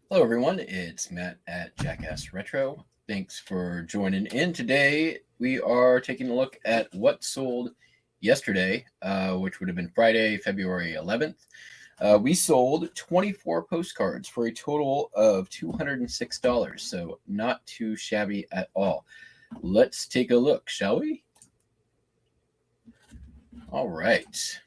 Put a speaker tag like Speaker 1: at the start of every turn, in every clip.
Speaker 1: Hello, everyone. It's Matt at Jackass Retro. Thanks for joining in. Today, we are taking a look at what sold yesterday, which would have been Friday, February 11th. We sold 24 postcards for a total of $206, so not too shabby at all. Let's take a look, shall we? All right.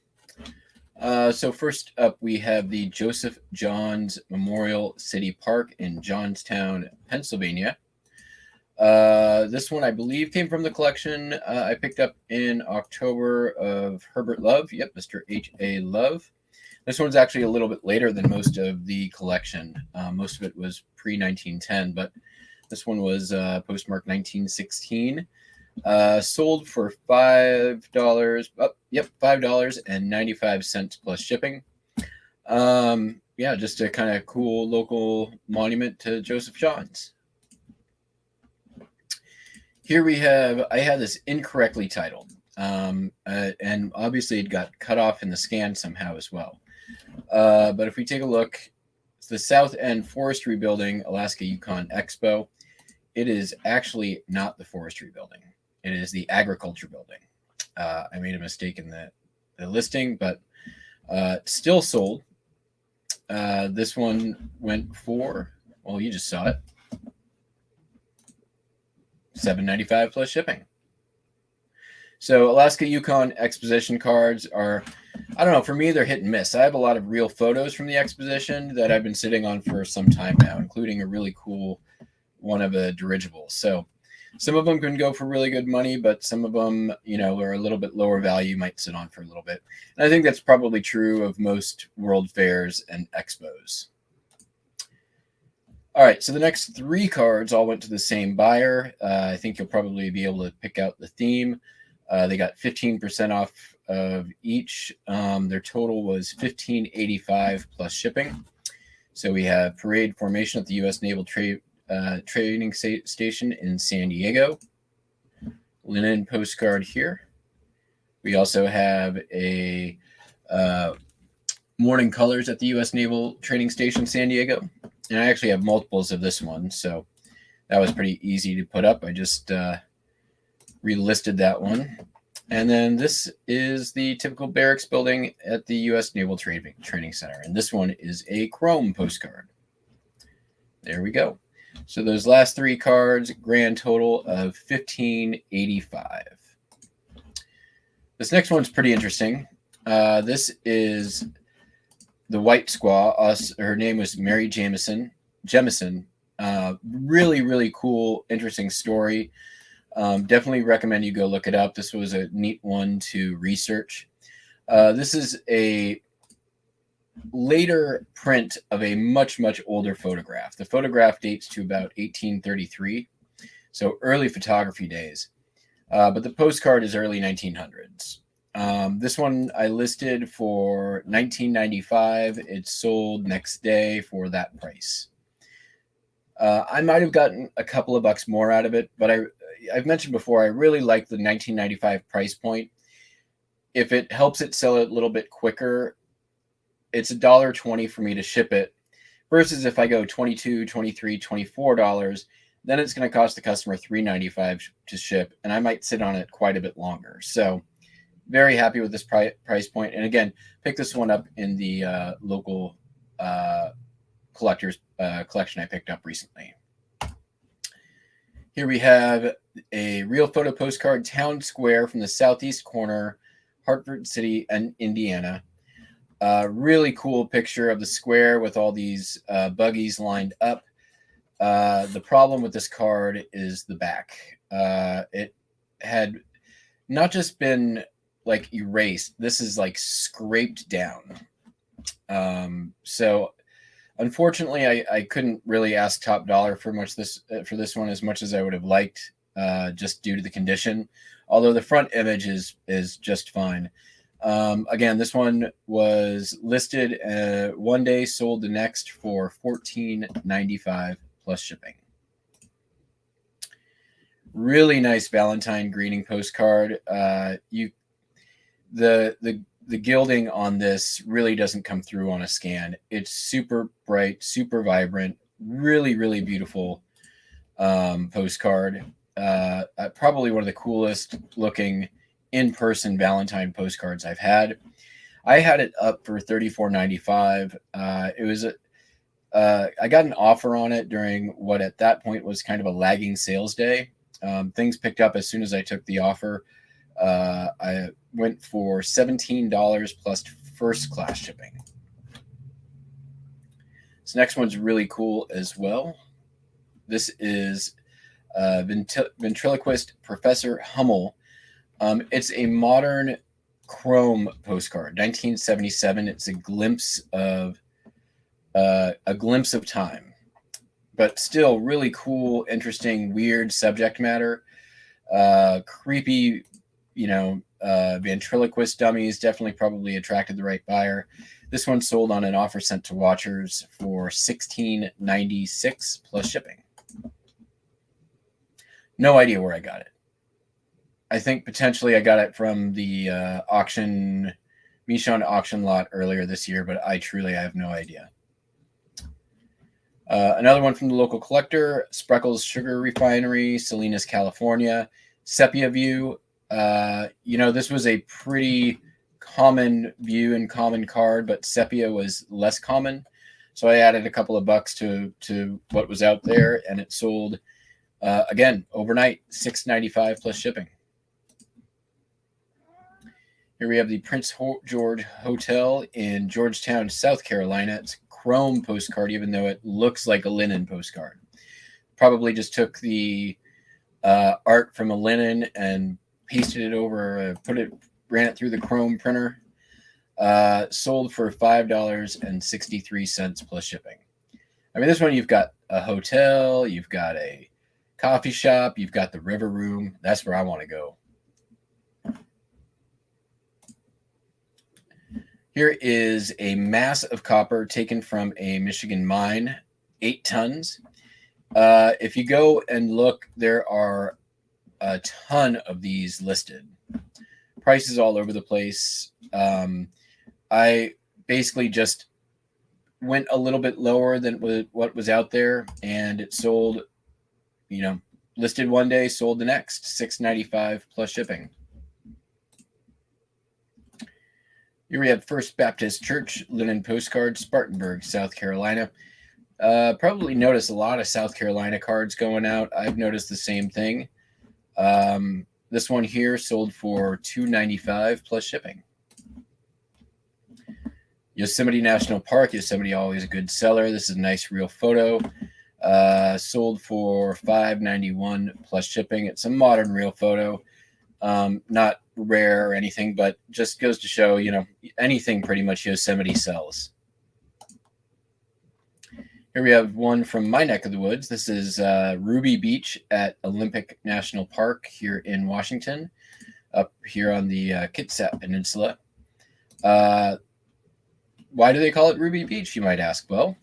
Speaker 1: So first up, we have the Joseph Johns Memorial City Park in Johnstown, Pennsylvania. This one, I believe, came from the collection I picked up in October of Herbert Love. Yep, Mr. H.A. Love. This one's actually a little bit later than most of the collection. Most of it was pre-1910, but this one was postmarked 1916. Sold for $5. Oh, yep, $5.95 plus shipping. Yeah, just a kind of cool local monument to Joseph Johns. Here we have, I had this incorrectly titled, and obviously it got cut off in the scan somehow as well. But if we take a look, it's the South End Forestry Building, Alaska Yukon Expo. It is actually not the forestry building. It is the agriculture building. I made a mistake in the listing, but still sold. This one went for, well, you just saw it, $7.95 plus shipping. So Alaska Yukon exposition cards are, I don't know, for me, they're hit and miss. I have a lot of real photos from the exposition that I've been sitting on for some time now, including a really cool one of a dirigible. So some of them can go for really good money, but some of them, are a little bit lower value, might sit on for a little bit. And I think that's probably true of most world fairs and expos. All right, so the next three cards all went to the same buyer. I think you'll probably be able to pick out the theme. They got 15% off of each. Their total was $15.85 plus shipping. So we have parade formation at the U.S. Naval Training Station in San Diego. Linen postcard here. We also have a morning colors at the U.S. Naval Training Station, San Diego. And I actually have multiples of this one, so that was pretty easy to put up. I just relisted that one. And then this is the typical barracks building at the U.S. Naval Training Center. And this one is a chrome postcard. There we go. So those last three cards, grand total of $15.85. This next one's pretty interesting. This is the white squaw. Her name was Mary Jemison. Really, really cool, interesting story. Definitely recommend you go look it up. This was a neat one to research. This is a later print of a much, much older photograph. The photograph dates to about 1833, so early photography days. But the postcard is early 1900s. This one I listed for $19.95. It sold next day for that price. I might have gotten a couple of bucks more out of it, but I've mentioned before, I really like the $19.95 price point. If it helps it sell it a little bit quicker, it's $1.20 for me to ship it, versus if I go $22, $23, $24, then it's going to cost the customer $3.95 to ship, and I might sit on it quite a bit longer. So very happy with this price point. And again, pick this one up in the local collector's collection I picked up recently. Here we have a real photo postcard, town square from the southeast corner, Hartford City, and Indiana. Really cool picture of the square with all these buggies lined up. The problem with this card is the back. It had not just been like erased, this is like scraped down. So unfortunately, I couldn't really ask top dollar for this one as much as I would have liked, just due to the condition. Although the front image is just fine. Again, this one was listed one day, sold the next for $14.95 plus shipping. Really nice Valentine greeting postcard. The gilding on this really doesn't come through on a scan. It's super bright, super vibrant, Really, really beautiful postcard. Probably one of the coolest looking in-person Valentine postcards I've had. I had it up for $34.95. It was I got an offer on it during what at that point was kind of a lagging sales day. Things picked up as soon as I took the offer. I went for $17 plus first class shipping. This next one's really cool as well. This is ventriloquist Professor Hummel. It's a modern chrome postcard, 1977. It's a glimpse of time, but still really cool, interesting, weird subject matter. Creepy, ventriloquist dummies definitely probably attracted the right buyer. This one sold on an offer sent to watchers for $16.96 plus shipping. No idea where I got it. I think potentially I got it from the Michon auction lot earlier this year, but I have no idea. Another one from the local collector, Spreckles Sugar Refinery, Salinas, California. Sepia view. This was a pretty common view and common card, but sepia was less common. So I added a couple of bucks to what was out there, and it sold, again, overnight, $6.95 plus shipping. Here we have the Prince George Hotel in Georgetown, South Carolina. It's a chrome postcard, even though it looks like a linen postcard. Probably just took the art from a linen and pasted it over, ran it through the chrome printer. Sold for $5.63 plus shipping. I mean, this one, you've got a hotel, you've got a coffee shop, you've got the river room. That's where I want to go. Here is a mass of copper taken from a Michigan mine, 8 tons. If you go and look, there are a ton of these listed. Prices all over the place. I basically just went a little bit lower than what was out there, and it sold, listed one day, sold the next, $6.95 plus shipping. Here we have First Baptist Church linen postcard, Spartanburg, South Carolina. Probably noticed a lot of South Carolina cards going out. I've noticed the same thing. This one here sold for $2.95 plus shipping. Yosemite National Park. Yosemite, always a good seller. This is a nice real photo. Sold for $5.91 plus shipping. It's a modern real photo. Not rare or anything, but just goes to show, anything pretty much Yosemite sells. Here we have one from my neck of the woods. This is Ruby Beach at Olympic National Park here in Washington, up here on the Kitsap Peninsula. Why do they call it Ruby Beach, you might ask? Well,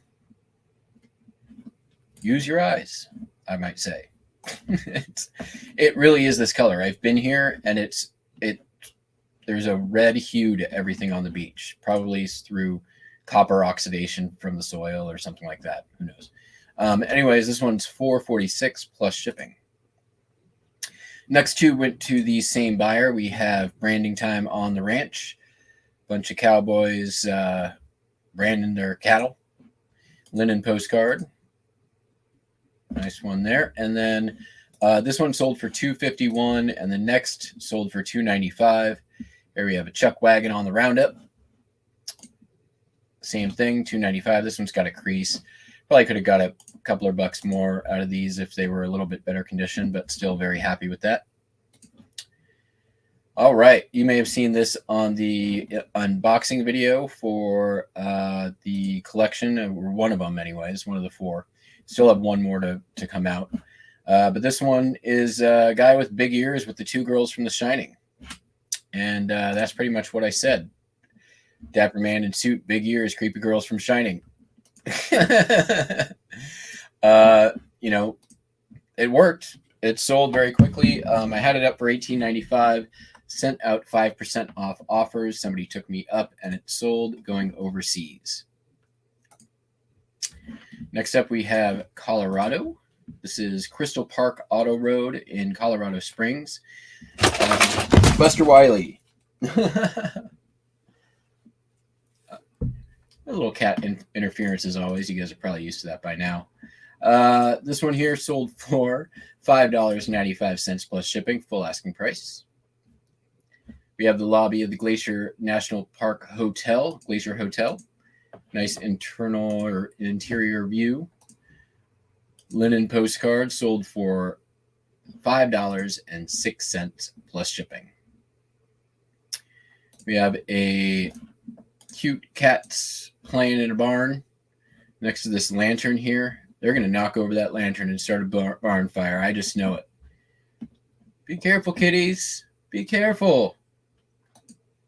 Speaker 1: use your eyes, I might say. It really is this color. I've been here, and there's a red hue to everything on the beach, probably through copper oxidation from the soil or something like that. Who knows? Anyways, this one's $4.46 plus shipping. Next two went to the same buyer. We have Branding Time on the Ranch. Bunch of cowboys branding their cattle. Linen postcard. Nice one there. And then this one sold for $2.51, and the next sold for $2.95. Here we have a chuck wagon on the roundup. Same thing, $2.95. This one's got a crease. Probably could have got a couple of bucks more out of these if they were a little bit better condition, but still very happy with that. All right, you may have seen this on the unboxing video for the collection, or one of them anyways, one of the 4. Still have one more to come out. But this one is a guy with big ears with the 2 girls from The Shining. And that's pretty much what I said. Dapper man in suit, big ears, creepy girls from Shining. It worked. It sold very quickly. I had it up for $18.95, sent out 5% off offers. Somebody took me up, and it sold going overseas. Next up, we have Colorado. This is Crystal Park Auto Road in Colorado Springs. Buster Wiley. A little cat interference as always. You guys are probably used to that by now. This one here sold for $5.95 plus shipping, full asking price. We have the lobby of the Glacier National Park Hotel, Glacier Hotel. Nice internal or interior view. Linen postcard sold for $5.06 plus shipping. We have a cute cats playing in a barn next to this lantern here. They're going to knock over that lantern and start a barn fire. I just know it. Be careful, kitties. Be careful.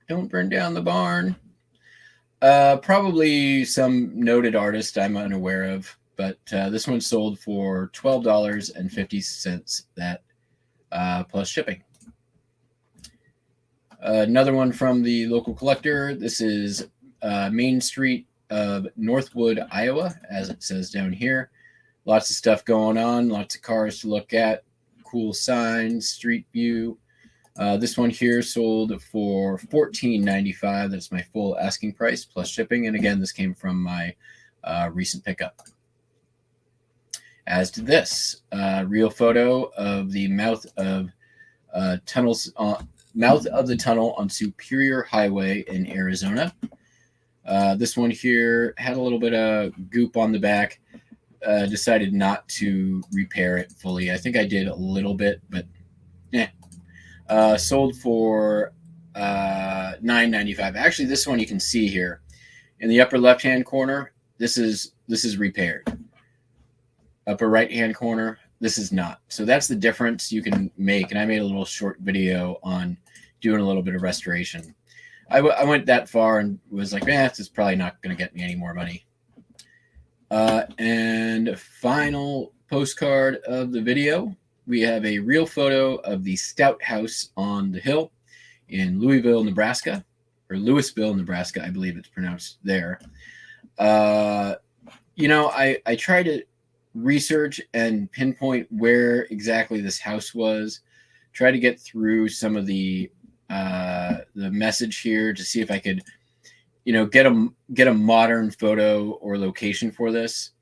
Speaker 1: Don't burn down the barn. Probably some noted artist I'm unaware of, but this one sold for $12.50 that plus shipping. Another one from the local collector. This is Main Street of Northwood, Iowa, as it says down here. Lots of stuff going on, lots of cars to look at, cool signs, street view. This one here sold for $14.95. That's my full asking price plus shipping. And again, this came from my recent pickup. As to this, real photo of the mouth of the tunnel on Superior Highway in Arizona. This one here had a little bit of goop on the back. Decided not to repair it fully. I think I did a little bit, but yeah. Sold for $9.95. Actually, this one you can see here in the upper left-hand corner. This is repaired. Upper right-hand corner, this is not. So that's the difference you can make. And I made a little short video on doing a little bit of restoration. I went that far and was like, this is probably not going to get me any more money. And final postcard of the video. We have a real photo of the Stout House on the hill in Louisville, Nebraska, or Louisville, Nebraska, I believe it's pronounced there. I try to research and pinpoint where exactly this house was. Try to get through some of the message here to see if I could, get a modern photo or location for this.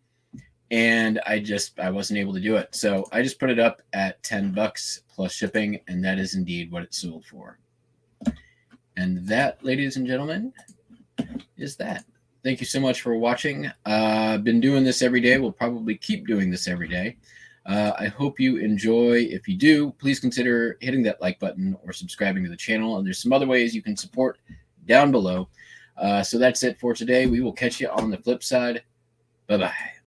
Speaker 1: And I wasn't able to do it. So I just put it up at $10 plus shipping, and that is indeed what it sold for. And that, ladies and gentlemen, is that. Thank you so much for watching. I've been doing this every day. We'll probably keep doing this every day. I hope you enjoy. If you do, please consider hitting that like button or subscribing to the channel. And there's some other ways you can support down below. So that's it for today. We will catch you on the flip side. Bye-bye.